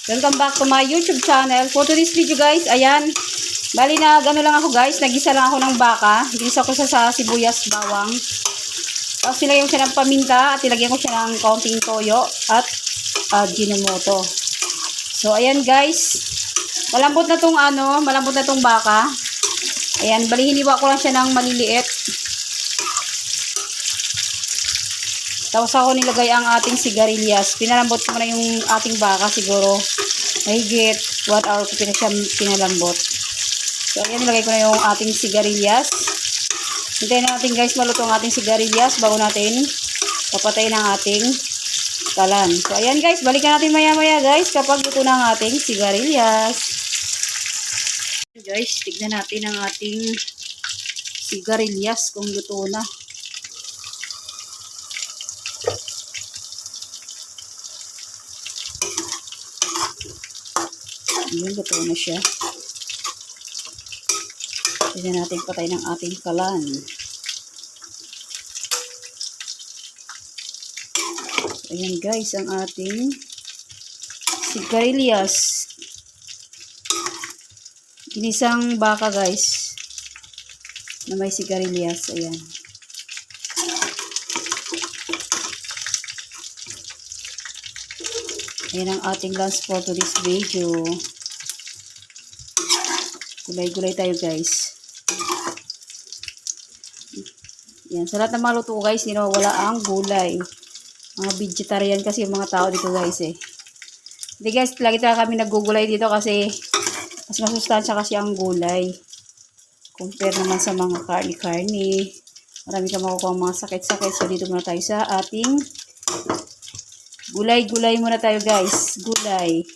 Welcome back to my YouTube channel. For today's video guys, ayan. Bali lang ako guys. Nagisa lang ako ng baka. Ginisa ko siya sa sibuyas, bawang. Tapos nilagyan ko siya ng paminta at nilagyan ko siya ng kaunting toyo at ginomoto. So ayan guys. Malambot na tong baka. Ayan, bali hiniwa ko lang siya ng maliliit. Tapos ako nilagay ang ating sigarilyas. Pinalambot ko na yung ating baka siguro. Mahigit 1 hour ko siya pinalambot. So, ayan, nilagay ko na yung ating sigarilyas. Hintayin natin guys maluto ang ating sigarilyas bago natin papatayin ang ating kalan. So, ayan guys, balikan natin maya-maya guys kapag luto na ang ating sigarilyas. Guys, tignan natin ang ating sigarilyas kung luto na. Ayan, luto na siya. Tignan natin patay ng ating kalan. Ayan guys, ang ating sigarilyas. Ginisang baka guys. Na may sigarilyas. Ayan. Ayan ang ating lunch for today's video. Gulay-gulay tayo guys. Yan. Sa lahat ng mga luto ko guys, wala ang gulay. Mga vegetarian kasi yung mga tao dito guys eh. Hindi guys, lagi talaga kami naggugulay dito kasi mas masustansya kasi ang gulay. Compare naman sa mga karni-karni. Marami ka makukuha mga sakit-sakit. So dito muna tayo sa ating gulay-gulay muna tayo guys. Gulay.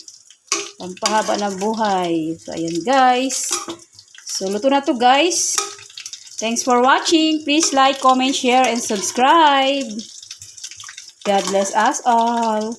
Pampahaba ng buhay. So, ayan guys. So, luto na to guys. Thanks for watching. Please like, comment, share, and subscribe. God bless us all.